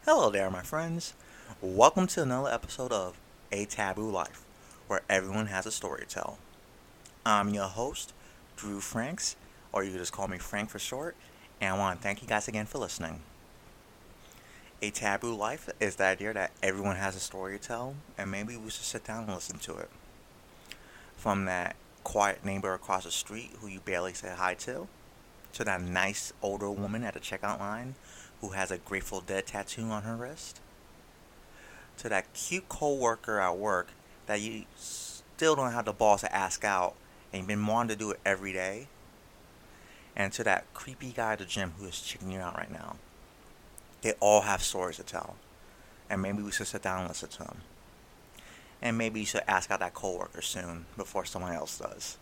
Hello there, my friends. Welcome to another episode of A Taboo Life, where everyone has a story to tell. I'm your host, Drew Franks, or you can just call me Frank for short, and I want to thank you guys again for listening. A Taboo Life is the idea that everyone has a story to tell, and maybe we should sit down and listen to it. From that quiet neighbor across the street who you barely say hi to that nice older woman at the checkout line who has a Grateful Dead tattoo on her wrist, to that cute coworker at work that you still don't have the balls to ask out and you've been wanting to do it every day, and to that creepy guy at the gym who is checking you out right now. They all have stories to tell, and maybe we should sit down and listen to them. And maybe you should ask out that coworker soon before someone else does.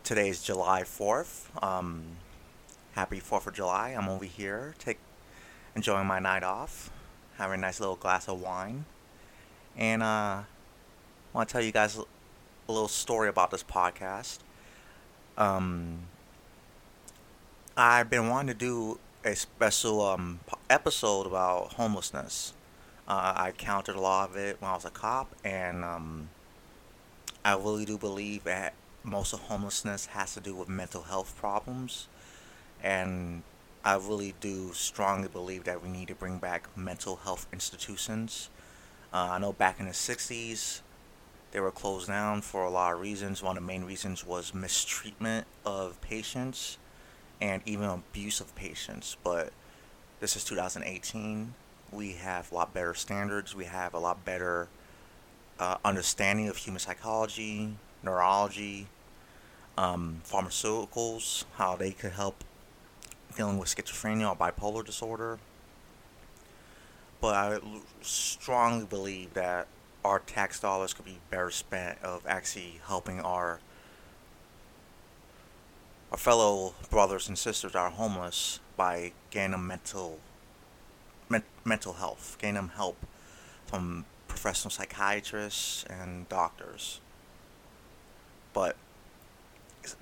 Today is July 4th. Happy 4th of July. I'm over here enjoying my night off, having a nice little glass of wine. And I want to tell you guys a little story about this podcast. Um, I've been wanting to do a special episode about homelessness. I encountered a lot of it when I was a cop, and I really do believe that most of homelessness has to do with mental health problems. And I really do strongly believe that we need to bring back mental health institutions. I know back in the 60s, they were closed down for a lot of reasons. One of the main reasons was mistreatment of patients and even abuse of patients. But this is 2018. We have a lot better standards. We have a lot better understanding of human psychology, neurology, pharmaceuticals, how they could help dealing with schizophrenia or bipolar disorder. But I strongly believe that our tax dollars could be better spent of actually helping our fellow brothers and sisters that are homeless by getting them mental health, getting them help from professional psychiatrists and doctors. But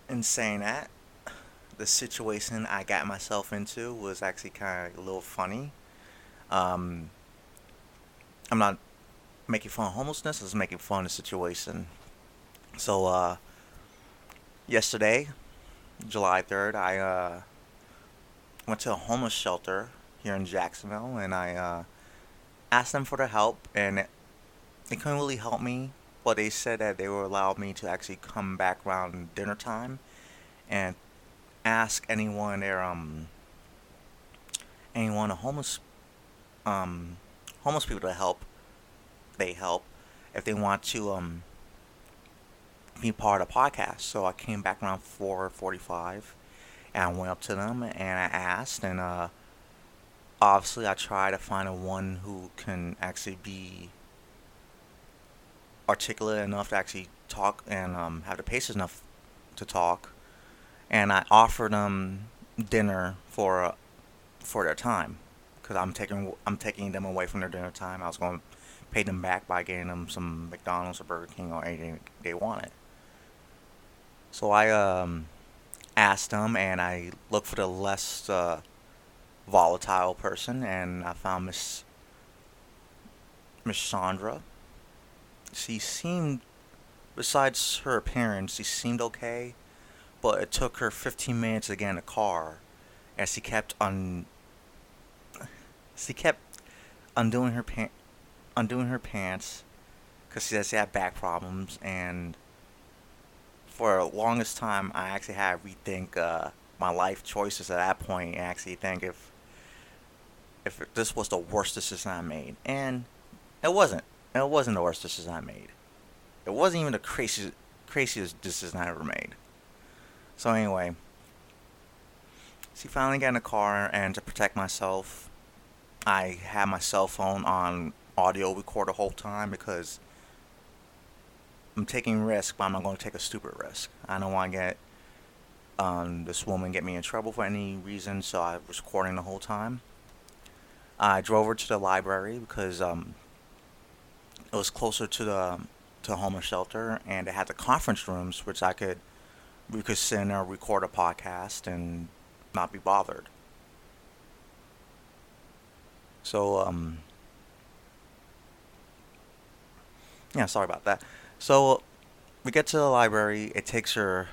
in saying that, the situation I got myself into was actually kind of a little funny. Um, I'm not making fun of homelessness, I was making fun of the situation. So, yesterday, July 3rd, I went to a homeless shelter here in Jacksonville, and I asked them for their help, and they couldn't really help me, but they said that they would allow me to actually come back around dinner time and ask anyone homeless people to help. They help if they want to be part of the podcast. So I came back around 4:45, and I went up to them and I asked, and obviously I try to find a one who can actually be articulate enough to actually talk and have the patience enough to talk. And I offered them dinner for their time because I'm taking them away from their dinner time. I was going to pay them back by getting them some McDonald's or Burger King or anything they wanted. So I asked them, and I looked for the less volatile person, and I found Miss Chandra. She seemed, besides her appearance, she seemed okay, but it took her 15 minutes to get in the car, as she kept undoing undoing her pants because she said she had back problems, and for the longest time I actually had to rethink my life choices at that point and actually think if this was the worst decision I made, and it wasn't. It wasn't the worst decision I made. It wasn't even the craziest decision I ever made. So anyway, she finally got in the car, and to protect myself, I had my cell phone on audio record the whole time because I'm taking risk, but I'm not going to take a stupid risk. I don't want to get this woman get me in trouble for any reason, so I was recording the whole time. I drove her to the library because it was closer to the homeless shelter, and it had the conference rooms, which we could sit in there, record a podcast, and not be bothered. So yeah, sorry about that. So we get to the library. It takes her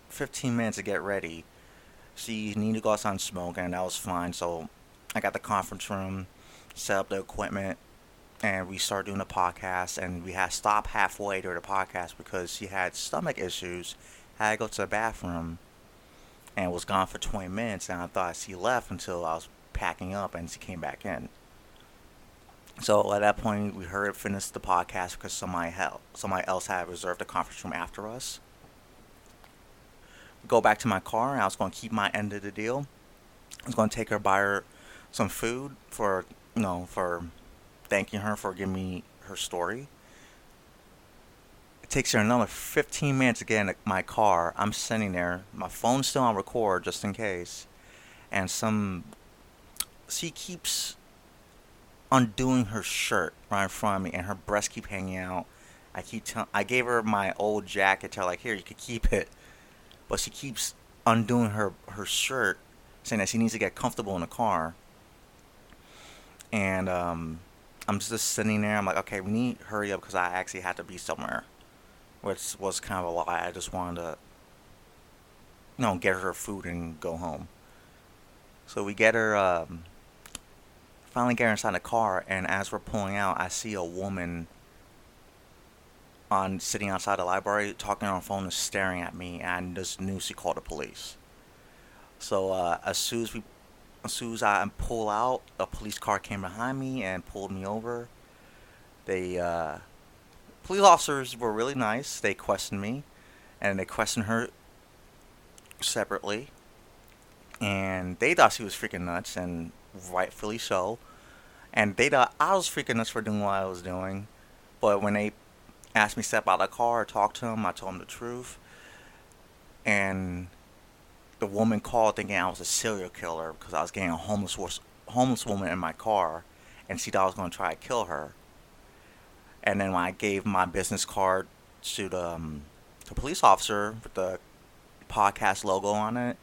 15 minutes to get ready. She needed to go outside and smoke, and that was fine. So I got the conference room, set up the equipment, and we started doing the podcast. And we had stopped halfway during the podcast because she had stomach issues, had to go to the bathroom, and was gone for 20 minutes. And I thought she left until I was packing up, and she came back in. So at that point, we heard finish the podcast because somebody else had reserved the conference room after us. Go back to my car, and I was going to keep my end of the deal. I was going to take her, buy her some food for for thanking her for giving me her story. It takes her another 15 minutes to get in my car. I'm sitting there, my phone's still on record just in case, and she keeps undoing her shirt right in front of me, and her breasts keep hanging out. I gave her my old jacket. Tell her, like, here, you could keep it, but she keeps undoing her shirt, saying that she needs to get comfortable in the car. And I'm just sitting there. I'm like, okay, we need to hurry up because I actually had to be somewhere, which was kind of a lie. I just wanted to, get her food and go home. So we get her, finally get her inside the car, and as we're pulling out, I see a woman on sitting outside the library talking on the phone and staring at me, and I just knew she called the police. So as soon as I pull out, a police car came behind me and pulled me over. They Police officers were really nice. They questioned me, and they questioned her separately, and they thought she was freaking nuts, and rightfully so. And they thought I was freaking nuts for doing what I was doing. But when they asked me to step out of the car, talk to them, I told them the truth. And the woman called thinking I was a serial killer because I was getting a homeless woman in my car, and she thought I was going to try to kill her. And then when I gave my business card to the police officer with the podcast logo on it,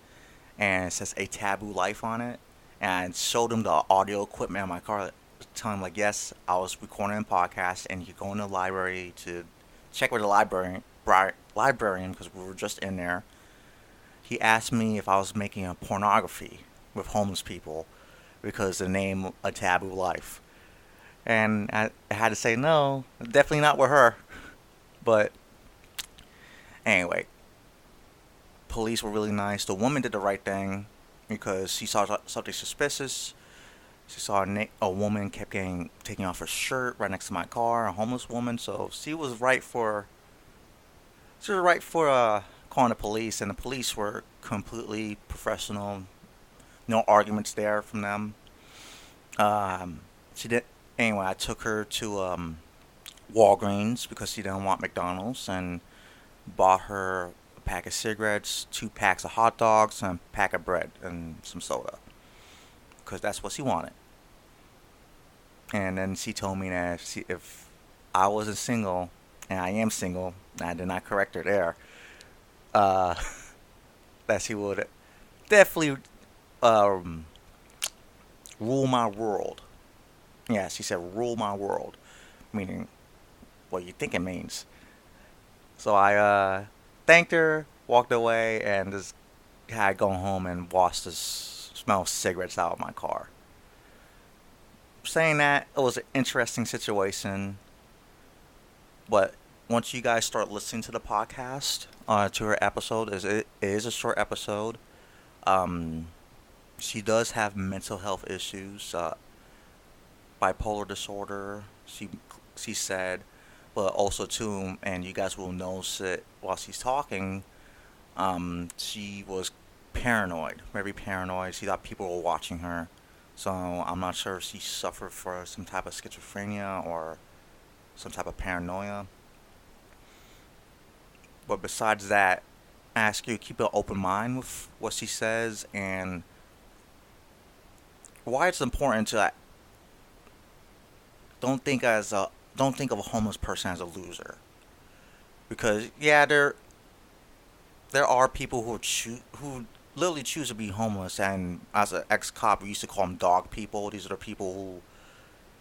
and it says A Taboo Life on it, and showed him the audio equipment in my car, telling him, like, yes, I was recording a podcast, and you go in the library to check with the librarian because we were just in there. He asked me if I was making a pornography with homeless people because the name A Taboo Life. And I had to say no, definitely not with her. But anyway, police were really nice. The woman did the right thing because she saw something suspicious. She saw a woman kept taking off her shirt right next to my car, a homeless woman. So she was right for calling the police, and the police were completely professional. No arguments there from them. She did anyway. I took her to Walgreens because she didn't want McDonald's, and bought her a pack of cigarettes, 2 packs of hot dogs, and a pack of bread and some soda because that's what she wanted. And then she told me that if I wasn't single, and I am single, I did not correct her there, uh, that she would definitely um, rule my world. Yeah, she said rule my world, meaning what you think it means. So I thanked her, walked away, and just had gone home and washed the smell of cigarettes out of my car. Saying that, it was an interesting situation, but once you guys start listening to the podcast, to her episode, it is a short episode. Um, she does have mental health issues, bipolar disorder. She said, but also too, and you guys will notice it while she's talking. She was paranoid, very paranoid. She thought people were watching her. So I'm not sure if she suffered for some type of schizophrenia or some type of paranoia. But besides that, I ask you to keep an open mind with what she says and why it's important to don't think as a don't think of a homeless person as a loser. Because yeah, there are people who literally choose to be homeless. And as an ex-cop, we used to call them dog people. These are the people who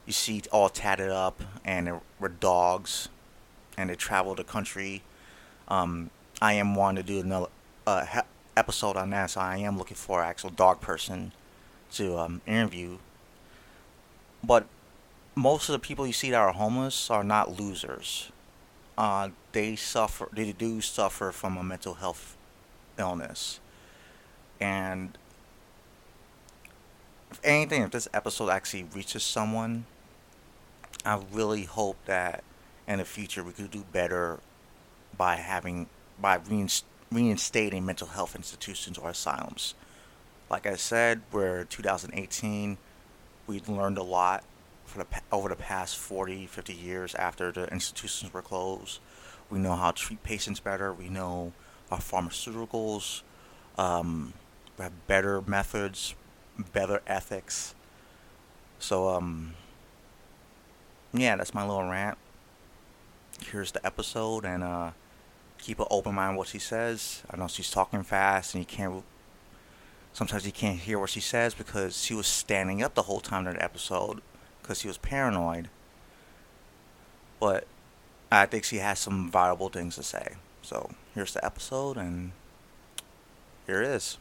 you see all tatted up and they were dogs, and they travel the country. I am wanting to do another episode on that, so I am looking for an actual dog person to interview. But most of the people you see that are homeless are not losers. They do suffer from a mental health illness. And if anything, if this episode actually reaches someone, I really hope that in the future we could do better by having by reinstating mental health institutions or asylums. Like I said, we're 2018. We've learned a lot over the past 40, 50 years after the institutions were closed. We know how to treat patients better. We know our pharmaceuticals. We have better methods, better ethics. So, yeah, that's my little rant. Here's the episode, and keep an open mind what she says. I know she's talking fast, and sometimes you can't hear what she says because she was standing up the whole time during the episode because she was paranoid. But I think she has some viable things to say. So here's the episode, and here it is.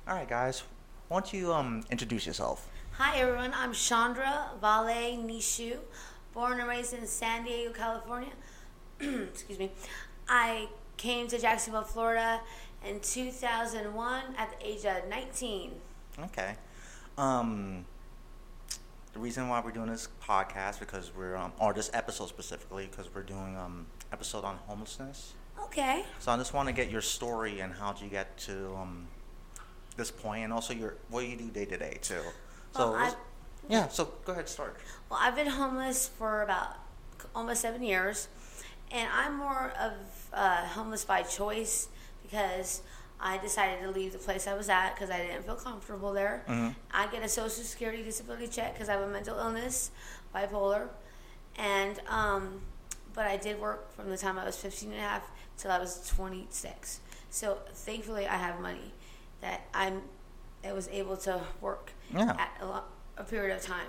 All right, guys. Why don't you introduce yourself? Hi everyone, I'm Chandra Vale Nishu, born and raised in San Diego, California. Excuse me. I came to Jacksonville, Florida in 2001 at the age of 19. Okay. The reason why we're doing this podcast because or this episode specifically, because we're doing episode on homelessness. Okay. So I just want to get your story and how did you get to this point, and also what you do day to day too. So so go ahead, start. Well, I've been homeless for about almost 7 years, and I'm more of homeless by choice because I decided to leave the place I was at because I didn't feel comfortable there. Mm-hmm. I get a Social Security disability check because I have a mental illness, bipolar, and but I did work from the time I was 15 and a half till I was 26. So thankfully I have money that I was able to work at a period of time.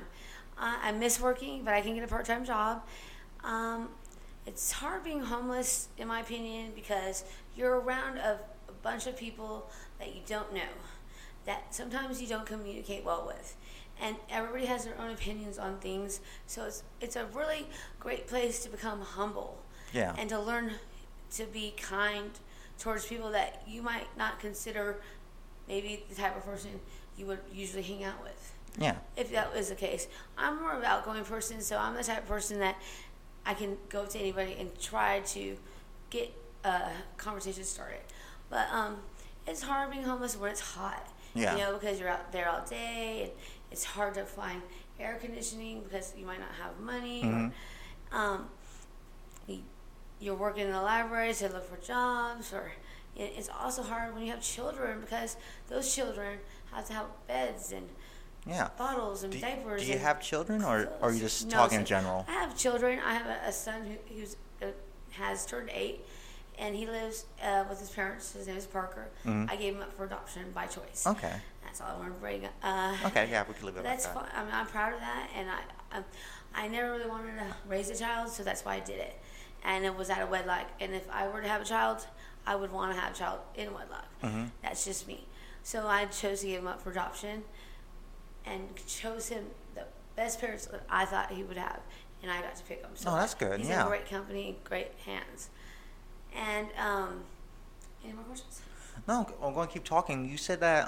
I miss working, but I can get a part-time job. It's hard being homeless, in my opinion, because you're around a bunch of people that you don't know, that sometimes you don't communicate well with. And everybody has their own opinions on things, so it's a really great place to become humble and to learn to be kind towards people that you might not consider maybe the type of person you would usually hang out with. Yeah. If that was the case. I'm more of an outgoing person, so I'm the type of person that I can go to anybody and try to get a conversation started. But it's hard being homeless when it's hot. Yeah. You know, because you're out there all day, and it's hard to find air conditioning because you might not have money. Mm-hmm. Or, you're working in the library to look for jobs, or it's also hard when you have children because those children have to have beds and bottles and diapers. Do you have children, or are you just talking in general? I have children. I have a son who's has turned 8, and he lives with his parents. His name is Parker. Mm-hmm. I gave him up for adoption by choice. Okay. That's all I want to bring. Okay, yeah, we can leave it like that. That's fine. I mean, I'm proud of that, and I never really wanted to raise a child, so that's why I did it. And it was out of wedlock. And if I were to have a child, I would want to have a child in wedlock. Mm-hmm. That's just me. So I chose to give him up for adoption and chose him the best parents that I thought he would have. And I got to pick him. So that's good. He's in great company, great hands. And any more questions? No, I'm going to keep talking. You said that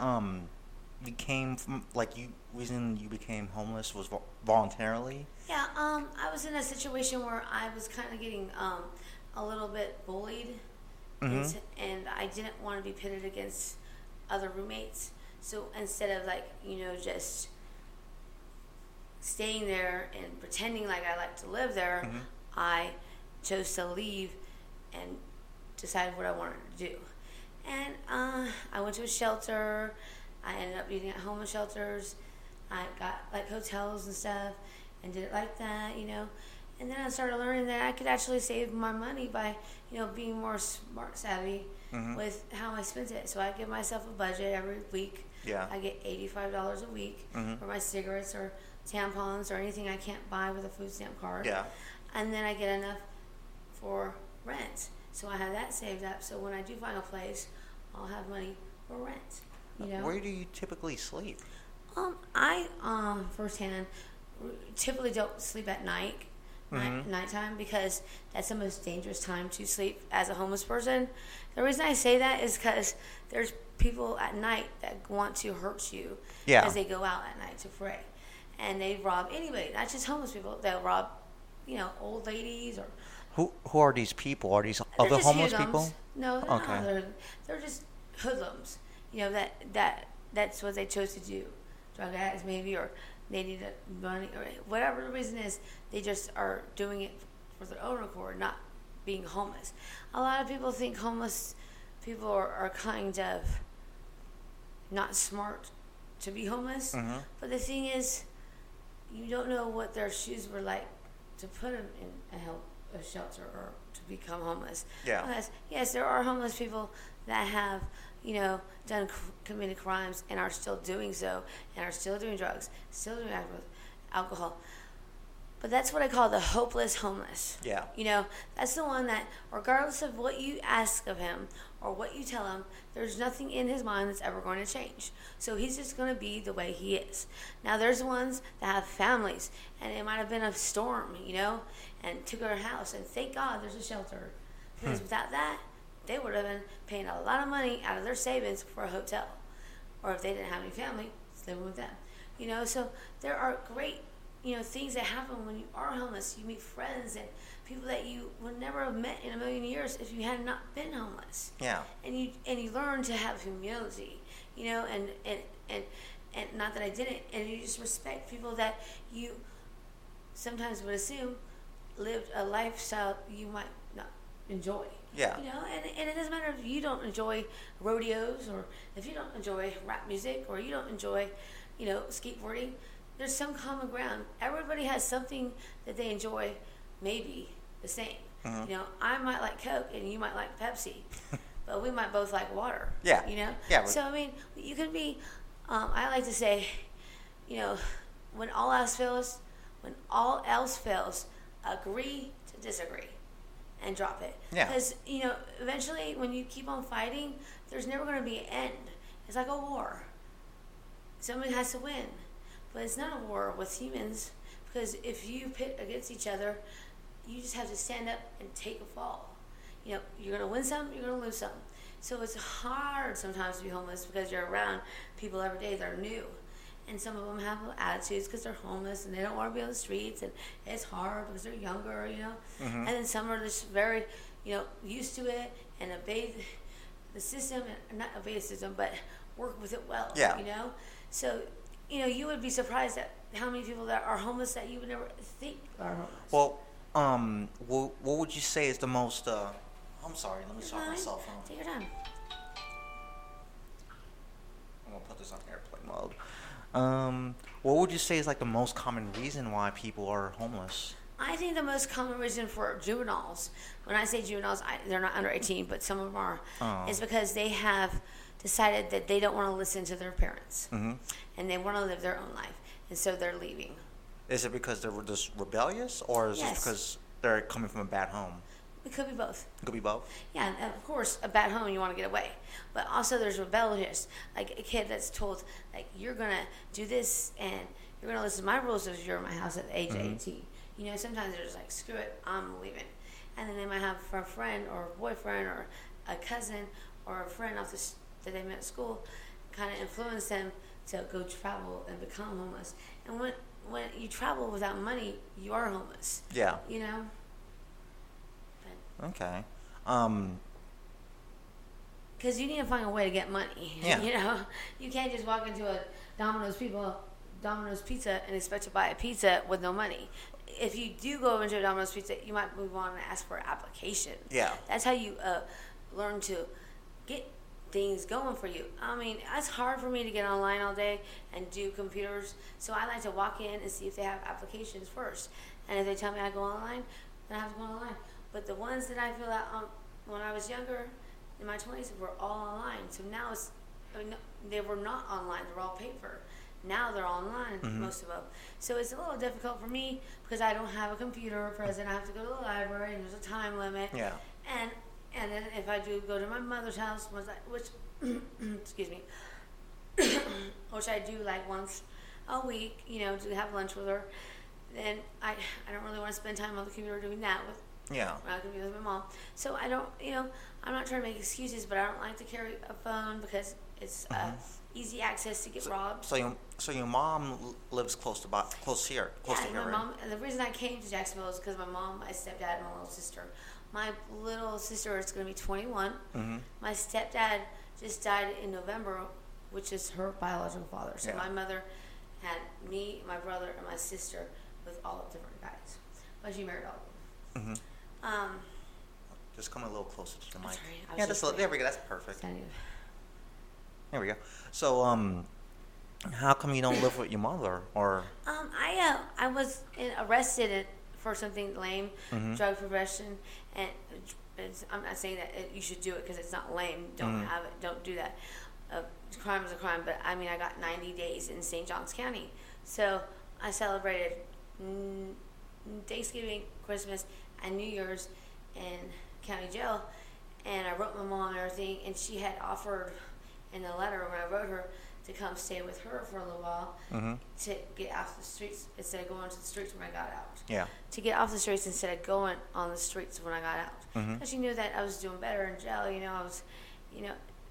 became from, like, you reason you became homeless was voluntarily? Yeah, I was in a situation where I was kind of getting a little bit bullied, and, Mm-hmm. and I didn't want to be pitted against other roommates. So instead of like, just staying there and pretending like I like to live there, Mm-hmm. I chose to leave and decided what I wanted to do. And I went to a shelter. I ended up eating at homeless shelters. I got like hotels and stuff and did it like that, And then I started learning that I could actually save my money by, being more smart savvy Mm-hmm. with how I spent it. So I give myself a budget every week. Yeah. I get $85 a week Mm-hmm. for my cigarettes or tampons or anything I can't buy with a food stamp card. Yeah. And then I get enough for rent. So I have that saved up. So when I do find a place, I'll have money for rent. Where do you typically sleep? I firsthand typically don't sleep at night, nighttime, because that's the most dangerous time to sleep as a homeless person. The reason I say that is because there's people at night that want to hurt you Yeah. as they go out at night to pray, and they rob anybody, not just homeless people. They'll rob, old ladies or. Who are these people? Are these They're other just homeless hoodlums. people? No, they're Okay. not. They're just hoodlums. That's what they chose to do. Drug addicts maybe, or they need money, or whatever the reason is. They just are doing it for their own accord, not being homeless. A lot of people think homeless people are kind of not smart to be homeless. Mm-hmm. But the thing is, you don't know what their shoes were like to put them in a shelter or to become homeless. Yeah. Because, yes, there are homeless people that have, committed crimes and are still doing so, and are still doing drugs, still doing alcohol. But that's what I call the hopeless homeless. Yeah. That's the one that, regardless of what you ask of him or what you tell him, there's nothing in his mind that's ever going to change. So he's just going to be the way he is. Now, there's the ones that have families, and it might have been a storm, and took their house, and thank God there's a shelter. Because without that, they would have been paying a lot of money out of their savings for a hotel. Or if they didn't have any family, living with them. So there are great things that happen when you are homeless. You meet friends and people that you would never have met in a million years if you had not been homeless. Yeah. And you learn to have humility, and not that I didn't, and you just respect people that you sometimes would assume lived a lifestyle you might not enjoy. Yeah. And it doesn't matter if you don't enjoy rodeos, or if you don't enjoy rap music, or you don't enjoy, skateboarding. There's some common ground. Everybody has something that they enjoy, maybe the same. Mm-hmm. I might like Coke and you might like Pepsi, but we might both like water. Yeah. Yeah. So, you can be, I like to say, when all else fails, agree to disagree and drop it. Yeah. Because, eventually when you keep on fighting, there's never going to be an end. It's like a war. Somebody has to win. But it's not a war with humans, because if you pit against each other, you just have to stand up and take a fall. You're going to win some, you're going to lose some. So it's hard sometimes to be homeless because you're around people every day that are new. And some of them have attitudes because they're homeless and they don't want to be on the streets, and it's hard because they're younger, Mm-hmm. And then some are just very, used to it and obey the system, and not obey the system, but work with it well, Yeah. So, you would be surprised at how many people that are homeless that you would never think are homeless. Well, what would you say is the most? I'm sorry. Let me start my cell phone. Take your time. I'm gonna put this on airplane mode. What would you say is like the most common reason why people are homeless? I think the most common reason for juveniles, when I say juveniles, they're not under 18, but some of them are, is because they have decided that they don't want to listen to their parents, Mm-hmm. and they want to live their own life, and so they're leaving. Is it because they're just rebellious, or is it Yes. because they're coming from a bad home? It could be both. It could be both. Yeah, and of course, a bad home, you want to get away. But also there's rebellious, like a kid that's told, like, you're going to do this, and you're going to listen to my rules if you're in my house at the age of 18. Sometimes they're just like, screw it, I'm leaving. And then they might have a friend or a boyfriend or a cousin or a friend that they met at school kind of influence them to go travel and become homeless. And when you travel without money, you are homeless. Yeah. You know. Okay. Because you need to find a way to get money. Yeah. You know, you can't just walk into a Domino's Pizza and expect to buy a pizza with no money. If you do go into a Domino's Pizza, you might move on and ask for an application. Yeah. That's how you learn to get things going for you. I mean, it's hard for me to get online all day and do computers, so I like to walk in and see if they have applications first. And if they tell me I go online, then I have to go online. But the ones that I fill out when I was younger, in my 20s, were all online. So now they were not online. They were all paper. Now they're online, most of them. So it's a little difficult for me because I don't have a computer present. I have to go to the library, and there's a time limit. Yeah. And then if I do go to my mother's house, which excuse me, which I do like once a week, to have lunch with her, then I don't really want to spend time on the computer doing that with. Yeah. When I can be with my mom. So I don't, I'm not trying to make excuses, but I don't like to carry a phone because it's easy access to get robbed. So your mom lives close to here, close to here, my right? mom. And the reason I came to Jacksonville is because my mom, my stepdad, and my little sister. My little sister is going to be 21. My stepdad just died in November, which is her biological father. So my mother had me, my brother, and my sister with all different guys, but she married all of them. Just come a little closer to the mic. Sorry, there we go. That's perfect. There we go. So, how come you don't live with your mother, or? I was arrested for something lame, drug possession, and I'm not saying that you should do it because it's not lame. Don't have it. Don't do that. Crime is a crime, but I mean, I got 90 days in St. Johns County, so I celebrated Thanksgiving, Christmas, and New Year's in county jail, and I wrote my mom and everything, and she had offered in the letter when I wrote her to come stay with her for a little while to get off the streets instead of going to the streets when I got out. Yeah. To get off the streets instead of going on the streets when I got out. Because she knew that I was doing better in jail. I was,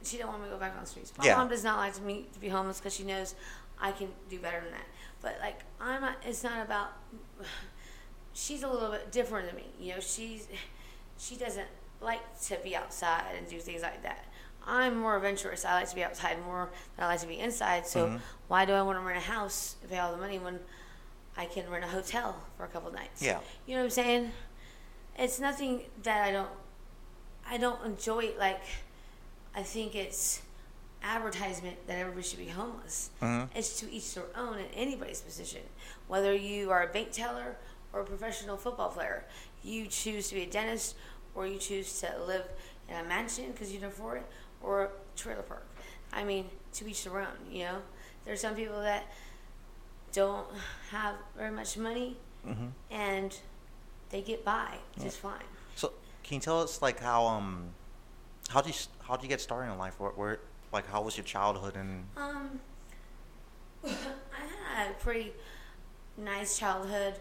she didn't want me to go back on the streets. My mom does not like me to be homeless because she knows I can do better than that. But like it's not about. She's a little bit different than me. She doesn't like to be outside and do things like that. I'm more adventurous. I like to be outside more than I like to be inside. So why do I want to rent a house and pay all the money when I can rent a hotel for a couple nights? Yeah. You know what I'm saying? It's nothing that I don't enjoy it. Like, I think it's advertisement that everybody should be homeless. It's to each their own in anybody's position. Whether you are a bank teller or a professional football player, you choose to be a dentist, or you choose to live in a mansion because you can afford it, or a trailer park. I mean, to each their own, There's some people that don't have very much money, and they get by just fine. So, can you tell us, like, how did you get started in life? Where like, how was your childhood? And I had a pretty nice childhood.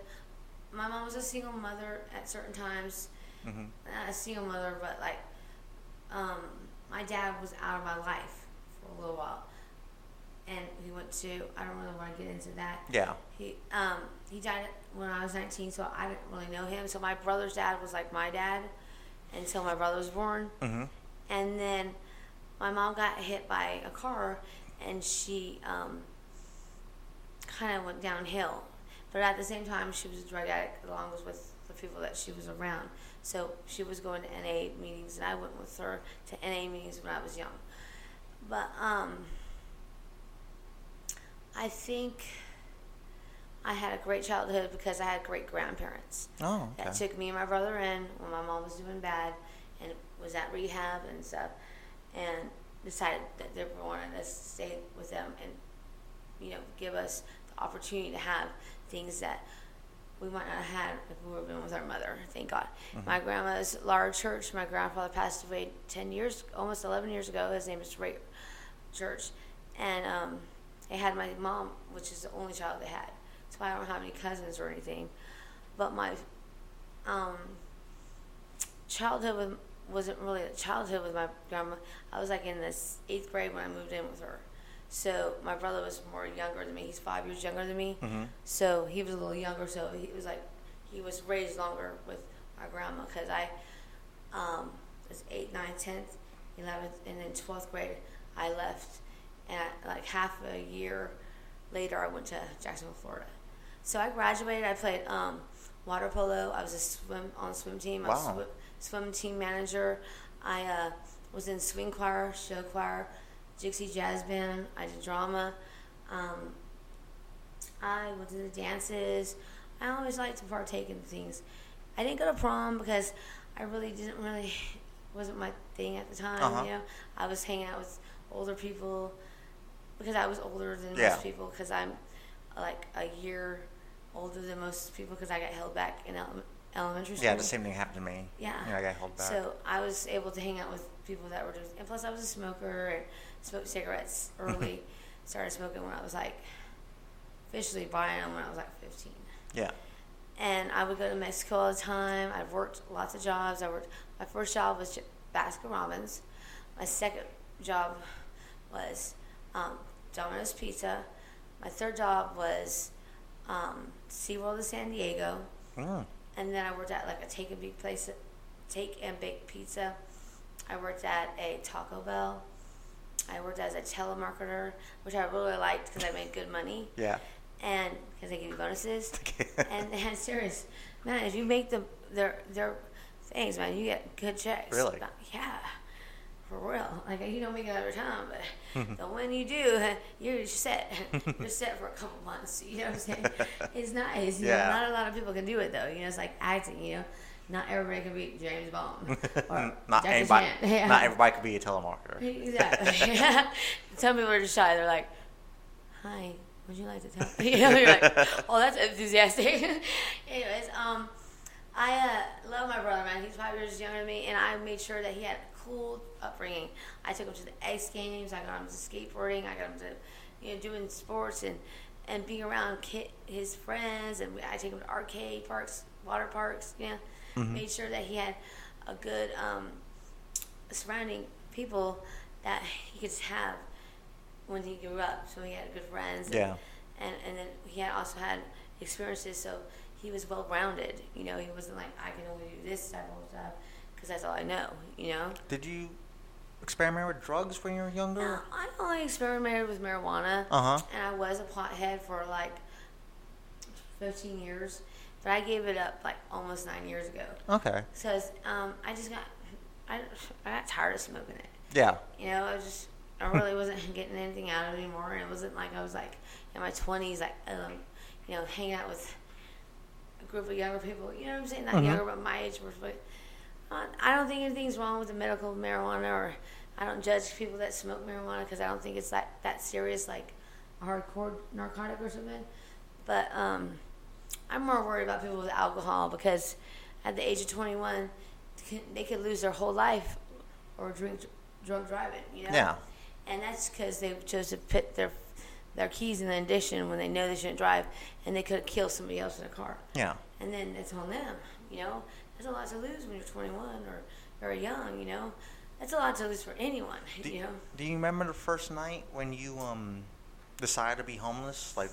My mom was a single mother at certain times. Not a single mother, but like, my dad was out of my life for a little while, and he went to. I don't really want to get into that. Yeah. He died when I was 19, so I didn't really know him. So my brother's dad was like my dad until my brother was born, and then my mom got hit by a car, and she kind of went downhill. But at the same time, she was a drug addict along with the people that she was around. So she was going to NA meetings, and I went with her to NA meetings when I was young. But I think I had a great childhood because I had great grandparents that took me and my brother in when my mom was doing bad and was at rehab and stuff, and decided that they wanted us to stay with them and, give us the opportunity to have things that we might not have had if we were been with our mother. Thank God. My grandma's large church. My grandfather passed away 10 years, almost 11 years ago. His name is Ray Church, and they had my mom, which is the only child they had. So I don't have any cousins or anything. But my childhood wasn't really a childhood with my grandma. I was like in the 8th grade when I moved in with her. So my brother was more younger than me. He's 5 years younger than me. Mm-hmm. So he was a little younger. So he was like, he was raised longer with my grandma because I was 8th, 9th, 10th, 11th, and then 12th grade I left. And like half a year later I went to Jacksonville, Florida. So I graduated. I played water polo. I was on the swim team. I was Wow. swim team manager. I was in swing choir, show choir, Dixie jazz band. I did drama. I went to the dances. I always liked to partake in things. I didn't go to prom because I really wasn't my thing at the time. Uh-huh. You know, I was hanging out with older people because I was older than Yeah. most people because I'm like a year older than most people because I got held back in elementary school. Yeah, the same thing happened to me. Yeah. I got held back. So I was able to hang out with people that were doing, and plus I was a smoker and smoked cigarettes early. Started smoking when I was like, officially buying them when I was like 15. Yeah. And I would go to Mexico all the time. I worked lots of jobs. My first job was Baskin Robbins. My second job was Domino's Pizza. My third job was SeaWorld in San Diego. Mm. And then I worked at like a take and bake pizza. I worked at a Taco Bell. I worked as a telemarketer, which I really liked because I made good money. Yeah. And because they give you bonuses. and serious, man, if you make their things, man, you get good checks. Really? Yeah. For real. Like, you don't make it every time, but when you do, you're set. You're set for a couple months. You know what I'm saying? It's nice. You know, not a lot of people can do it, though. You know, it's like acting, you know. Not everybody can be James Bond. Or not Jackie everybody. Chan. Yeah. Not everybody could be a telemarketer. Exactly. Some people are just shy. They're like, "Hi, would you like to tell?" You know, you're like, "Oh, that's enthusiastic." Anyways, I love my brother, man. He's 5 years younger than me, and I made sure that he had a cool upbringing. I took him to the X Games. I got him to skateboarding. I got him to, you know, doing sports and being around his friends. And I take him to arcade parks, water parks. You know, made sure that he had a good surrounding people that he could have when he grew up. So he had good friends. And then he also had experiences. So he was well-rounded. You know, he wasn't like, I can only do this type of stuff because that's all I know, you know? Did you experiment with drugs when you were younger? No, I only experimented with marijuana. Uh-huh. And I was a pothead for like 15 years. But I gave it up like almost 9 years ago. Okay. So I got tired of smoking it. Yeah. You know, I really wasn't getting anything out of it anymore. And it wasn't like I was like in my 20s, like, you know, hanging out with a group of younger people. You know what I'm saying? Not younger, but my age. But I don't think anything's wrong with the medical marijuana, or I don't judge people that smoke marijuana because I don't think it's that serious, like a hardcore narcotic or something. But I'm more worried about people with alcohol because at the age of 21, they could lose their whole life or drunk driving, you know? Yeah. And that's because they chose to put their keys in the ignition when they know they shouldn't drive, and they could kill somebody else in a car. Yeah. And then it's on them, you know? There's a lot to lose when you're 21 or very young, you know? That's a lot to lose for anyone, you know? Do you remember the first night when you decided to be homeless? Like,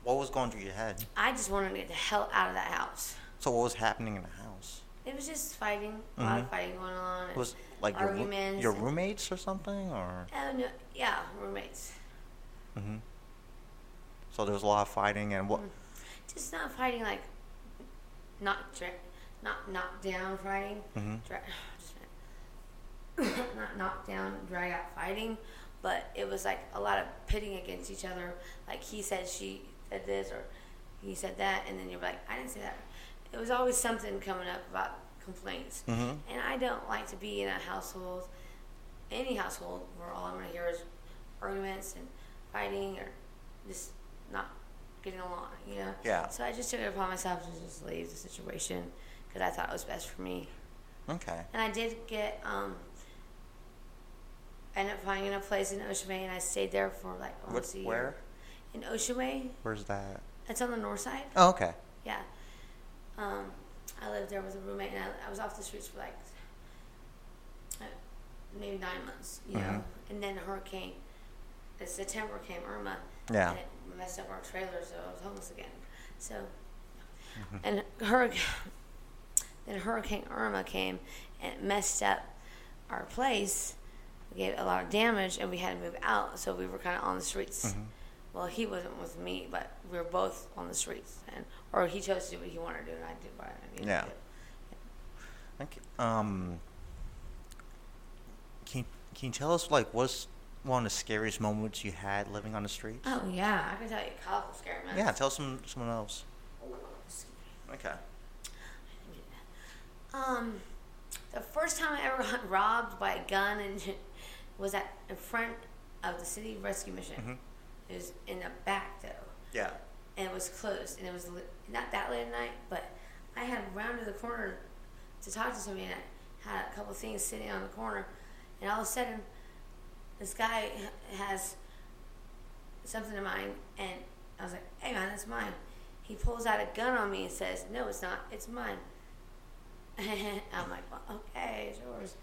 what was going through your head? I just wanted to get the hell out of that house. So what was happening in the house? It was just fighting, a lot of fighting going on. Was like arguments. your roommates or something, or? No, yeah, roommates. Mhm. So there was a lot of fighting, and what? Just not fighting like, not knock down fighting. Not knock down, drag out fighting, but it was like a lot of pitting against each other. Like he said, she said this, or he said that, and then you're like, I didn't say that. It was always something coming up about complaints. And I don't like to be in a household, any household, where all I'm going to hear is arguments and fighting or just not getting along, you know? Yeah. So I just took it upon myself to just leave the situation because I thought it was best for me. Okay. And I did get, ended up finding a place in Ocean Bay, and I stayed there for like almost a year. Where? In Ocean Bay. Where's that? It's on the north side. Oh, okay. Yeah. I lived there with a roommate, and I was off the streets for like maybe 9 months, you know. And then a hurricane in September came Irma, Yeah. and it messed up our trailer, so I was homeless again. So, Mm-hmm. and then Hurricane Irma came and it messed up our place. We gave a lot of damage, and we had to move out, so we were kind of on the streets. Mm-hmm. Well, he wasn't with me, but we were both on the streets, or he chose to do what he wanted to do, and I did what I needed Yeah. to do. Okay. Can you tell us like what's one of the scariest moments you had living on the streets? Oh yeah, I can tell you a couple scary moments. Yeah, tell someone else. Okay. The first time I ever got robbed by a gun and was in front of the city rescue mission. Mm-hmm. It was in the back though, Yeah. and it was closed, and it was not that late at night, but I had rounded the corner to talk to somebody, and I had a couple of things sitting on the corner, and all of a sudden, this guy has something in mind, and I was like, "Hey man, that's mine." He pulls out a gun on me and says, "No, it's not. It's mine." I'm like, "Well, okay, it's yours,"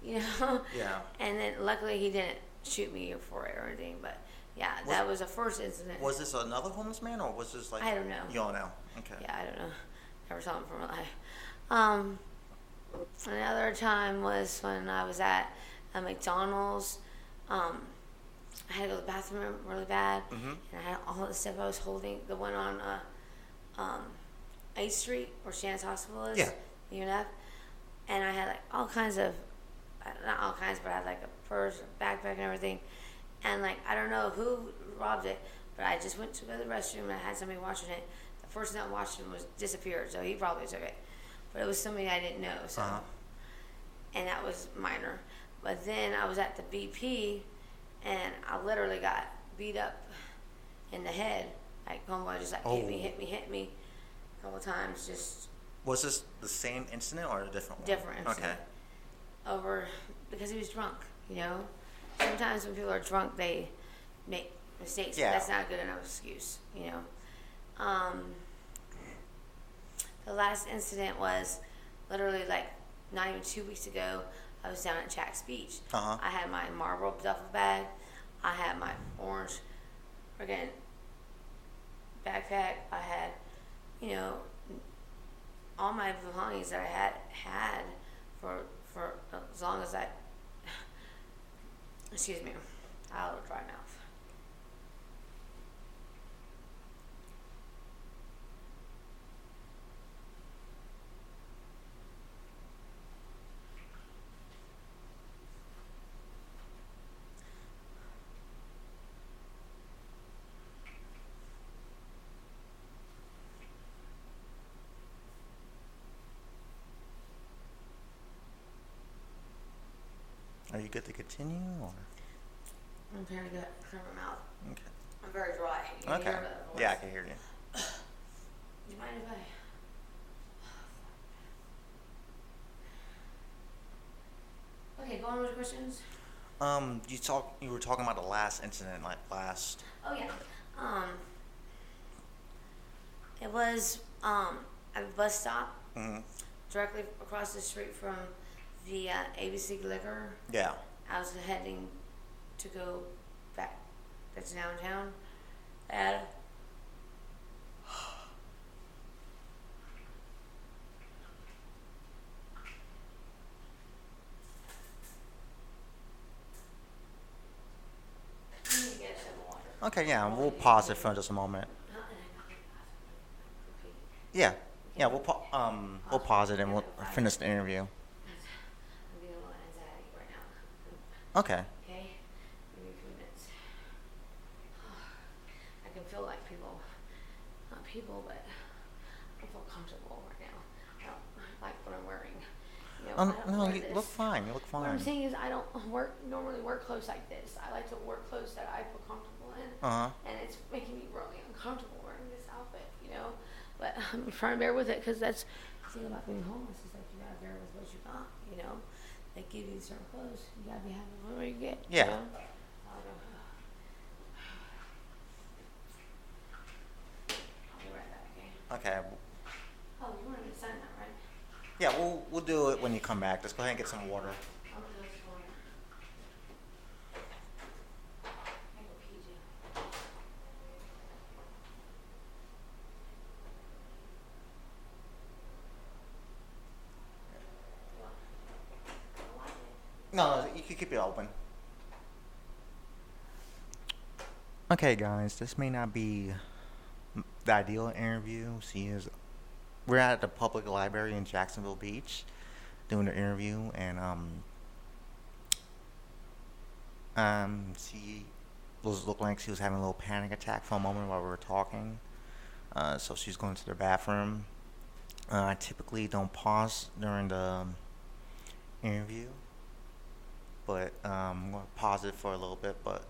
you know. Yeah. And then luckily he didn't shoot me for it or anything, but yeah, that was the first incident. Was this another homeless man, or was this like? I don't know. You don't know. Okay. Yeah, I don't know. Never saw him from my life. Another time was when I was at a McDonald's. I had to go to the bathroom really bad, Mm-hmm. and I had all the stuff I was holding. The one on 8th Street, where Shands Hospital is. Yeah. You know that? And I had like all kinds of, not all kinds, but I had like a purse, a backpack, and everything. And like I don't know who robbed it, but I just went to go to the restroom and I had somebody watching it. The person that watched it was disappeared, so he probably took it. But it was somebody I didn't know, so and that was minor. But then I was at the BP, and I literally got beat up in the head. Like homeboy just like hit me a couple times. Just Was this the same incident or a different one? different incident. Okay. Over because he was drunk. You know, sometimes when people are drunk, they make mistakes. Yeah. But that's not a good enough excuse. You know. The last incident was literally like not even 2 weeks ago. I was down at Jack's Beach. Uh-huh. I had my Marlboro duffel bag. I had my orange, again, backpack. I had, you know, all my belongings that I had for as long as I. Excuse me, I have a dry mouth. Are you good to continue, or? I'm trying to clear my mouth. Okay. I'm very dry. You can Okay. hear that voice. Yeah, I can hear you. Do you mind if I? Okay, go on with the questions. You were talking about the last incident, like last. Oh yeah. It was at a bus stop Mm-hmm. directly across the street from the ABC Liquor. Yeah. I was heading to go back to downtown, and I need to get some water. Okay. Yeah. We'll pause it for just a moment. Yeah. Yeah. We'll pause it and we'll finish the interview. I'm getting a little anxiety right now. Okay. Okay? Give me a few minutes. I can feel like people, not people, but I feel comfortable right now. I don't like what I'm wearing. You know, I don't No, wear you this. look fine. You look What I'm fine. saying is I don't normally wear clothes like this. I like to wear clothes that I feel comfortable in. Uh huh. And it's making me really uncomfortable wearing this outfit, you know? But I'm trying to bear with it because that's the thing about being homeless is that you gotta bear with what you got, you know? They give you certain clothes, you gotta be happy with what you get. Yeah. You know? I'll be right back, okay? Okay. Oh, you wanted me to sign that, right? Yeah. We'll do it when you come back. Just go ahead and get some water. I'll go to the store. I go pee. No, you can keep it open. Okay, guys, this may not be the ideal interview. We're at the public library in Jacksonville Beach doing the interview, and she was looking like she was having a little panic attack for a moment while we were talking. So she's going to the bathroom. I typically don't pause during the interview, but I'm going to pause it for a little bit. But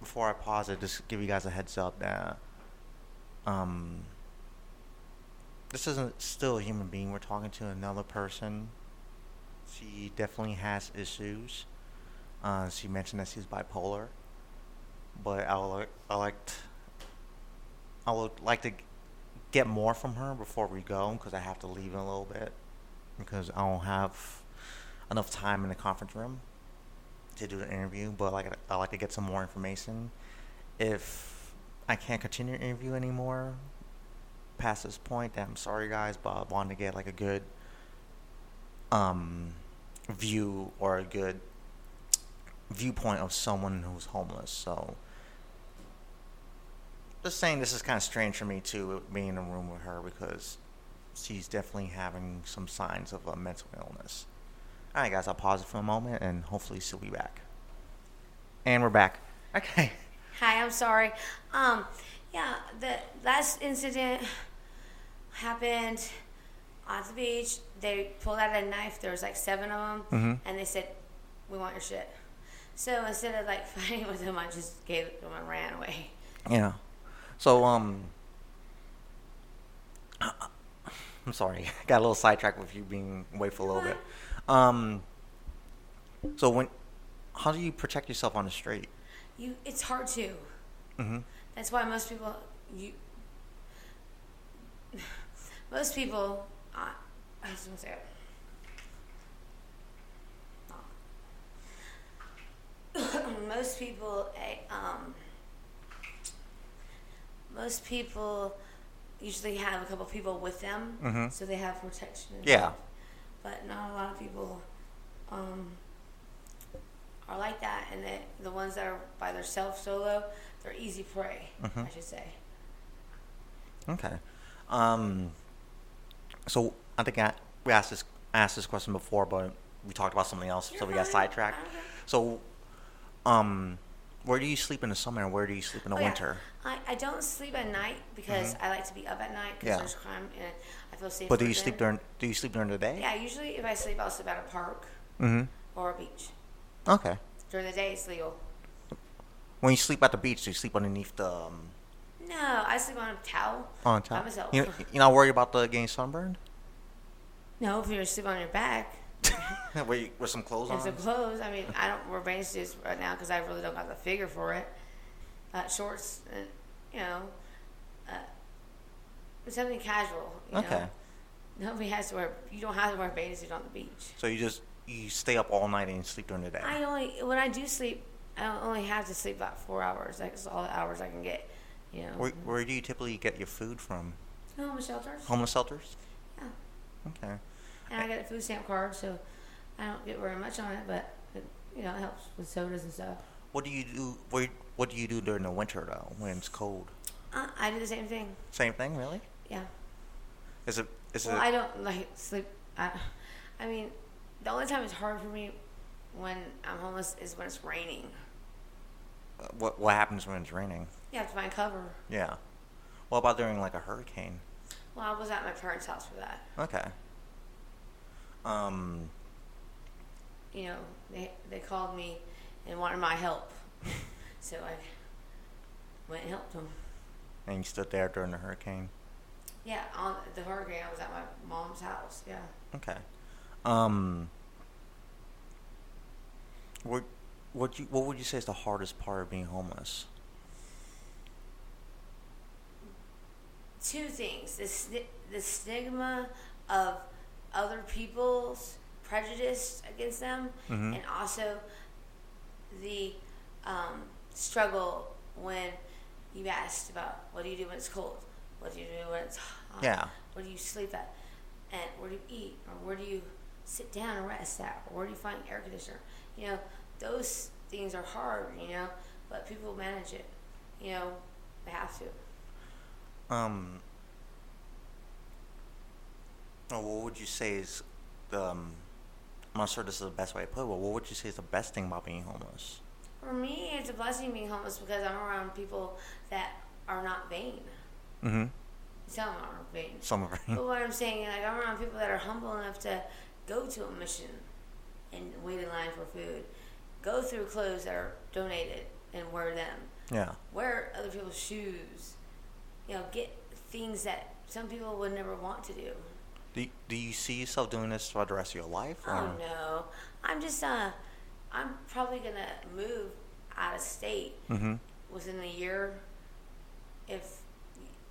before I pause it, just give you guys a heads up that this isn't still a human being. We're talking to another person. She definitely has issues. She mentioned that she's bipolar, but I would like to get more from her before we go because I have to leave in a little bit because I don't have enough time in the conference room to do the interview. But I like to get some more information. If I can't continue the interview anymore past this point, then I'm sorry, guys, but I wanted to get like a good view or a good viewpoint of someone who's homeless. So just saying, this is kind of strange for me too, being in a room with her because she's definitely having some signs of a mental illness. All right, guys, I'll pause it for a moment and hopefully she'll be back. And we're back. Okay. Hi, I'm sorry. Yeah, the last incident happened on the beach. They pulled out a knife. There was like 7 of them, and they said, "We want your shit." So instead of like fighting with them, I just gave it to them and ran away. Yeah. So I'm sorry, got a little sidetracked with you being away for a little bit. So how do you protect yourself on the street? It's hard to. Mm-hmm. That's why most people, I was gonna say it. Most people usually have a couple people with them, so they have protection. Yeah. But not a lot of people are like that, and the ones that are by themselves solo, they're easy prey, I should say. Okay. So I think we asked this question before, but we talked about something else, so we got sidetracked. Okay. So, where do you sleep in the summer and where do you sleep in the winter? I don't sleep at night because I like to be up at night because there's crime and I feel safer. But do you sleep during the day? Yeah, usually if I sleep, I'll sleep at a park or a beach. Okay. During the day, it's legal. When you sleep at the beach, do you sleep underneath the? No, I sleep on a towel. On a towel. By myself. You're not worried about getting sunburned? No, if you're sleeping on your back. with some clothes on? With some clothes. I mean, I don't wear bathing suits right now because I really don't got the figure for it. Shorts, something casual. Okay. Nobody has to wear. You don't have to wear a bathing suit on the beach. So you stay up all night and you sleep during the day? When I do sleep, I only have to sleep about 4 hours. That's all the hours I can get. Where do you typically get your food from? Homeless shelters. Homeless shelters? Yeah. Okay. And I got a food stamp card, so I don't get very much on it, but it helps with sodas and stuff. What do you do? What do you do during the winter though, when it's cold? I do the same thing. Same thing, really? Yeah. I don't like sleep. I mean, the only time it's hard for me when I'm homeless is when it's raining. What happens when it's raining? You have to find cover. Yeah. What about during like a hurricane? Well, I was at my parents' house for that. Okay. They called me and wanted my help, so I went and helped them. And you stood there during the hurricane? Yeah, on the hurricane, I was at my mom's house. Yeah. Okay. What would you say is the hardest part of being homeless? 2 things: the stigma of other people's prejudice against them, and also the struggle when you asked about what do you do when it's cold, what do you do when it's hot, Yeah. where do you sleep at, and where do you eat, or where do you sit down and rest at? Or where do you find air conditioner? You know, those things are hard, you know, but people manage it. You know, they have to. What would you say is I'm not sure this is the best way to put it, but what would you say is the best thing about being homeless? For me, it's a blessing being homeless because I'm around people that are not vain. Mm-hmm. Some are vain. Some are vain. But what I'm saying, like, I'm around people that are humble enough to go to a mission and wait in line for food. Go through clothes that are donated and wear them. Yeah. Wear other people's shoes. You know, get things that some people would never want to do. Do you see yourself doing this throughout the rest of your life? Or? Oh, no. I'm just, I'm probably going to move out of state within the year. If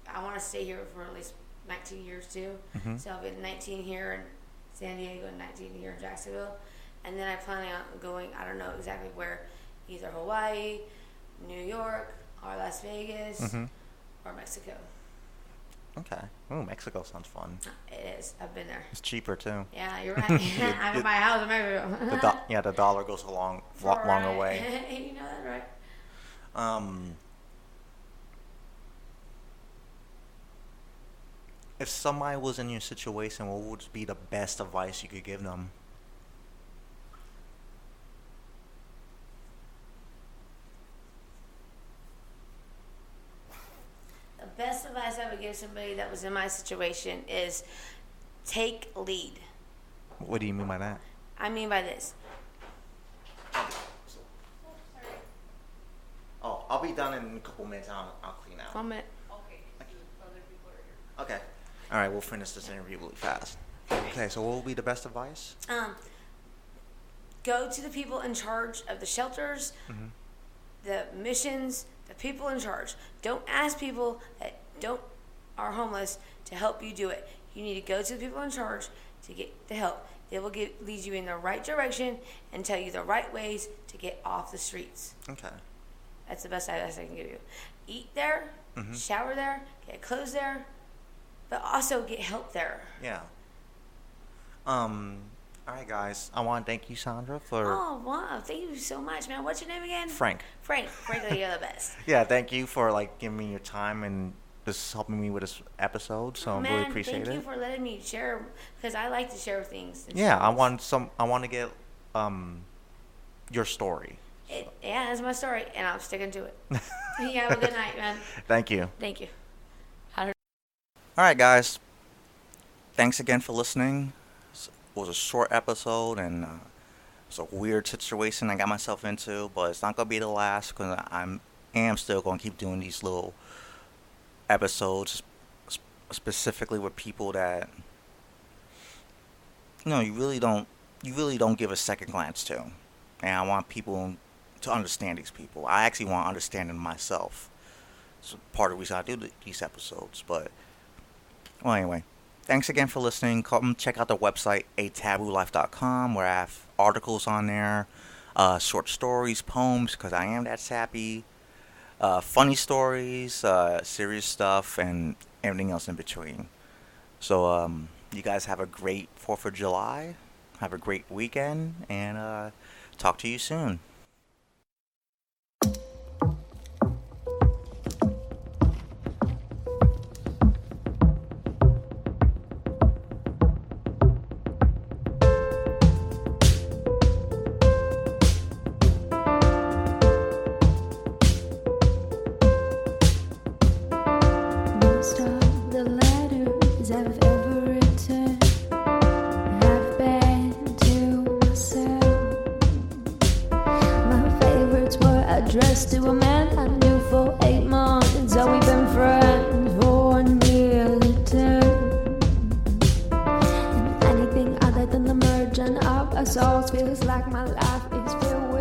I want to stay here for at least 19 years, too. So I'll be 19 here in San Diego and 19 here in Jacksonville. And then I plan on going, I don't know exactly where, either Hawaii, New York, or Las Vegas, or Mexico. Okay. Oh, Mexico sounds fun. It is. I've been there. It's cheaper, too. Yeah, you're right. I can buy a house in Mexico. The dollar goes a longer way. You know that, right? If somebody was in your situation, what would be the best advice you could give them? The best advice I would give somebody that was in my situation is take lead. What do you mean by that? I mean by this. Oh, I'll be done in a couple minutes. I'll clean out. 1 minute. Okay. All right, we'll finish this interview really fast. Okay, so what will be the best advice? Go to the people in charge of the shelters, the missions, the people in charge. Don't ask people that are homeless to help you do it. You need to go to the people in charge to get the help. They will lead you in the right direction and tell you the right ways to get off the streets. Okay. That's the best advice I can give you. Eat there, shower there, get clothes there, but also get help there. Yeah. All right, guys. I want to thank you, Chandra, for... Oh, wow. Thank you so much, man. What's your name again? Frank. Frank, you're the best. Yeah, thank you for, giving me your time and just helping me with this episode, so I really appreciate it. Thank you for letting me share, because I like to share things. Yeah, I want to get your story. Yeah, that's my story, and I'm sticking to it. You have a good night, man. Thank you. Thank you. All right, guys. Thanks again for listening. It was a short episode, and it's a weird situation I got myself into, but it's not going to be the last, because I am still going to keep doing these little episodes, specifically with people that, you really don't give a second glance to. And I want people to understand these people. I actually want to understand them myself. It's part of the reason I do these episodes. But, well, anyway. Thanks again for listening. Come check out the website, ataboolife.com, where I have articles on there, short stories, poems, because I am that sappy, funny stories, serious stuff, and everything else in between. So, you guys have a great 4th of July. Have a great weekend, and talk to you soon. Most of the letters I've ever written have been to myself. My favorites were addressed to a man I knew for 8 months. So we've been friends for nearly 10. And anything other than the merging of our souls feels like my life is filled with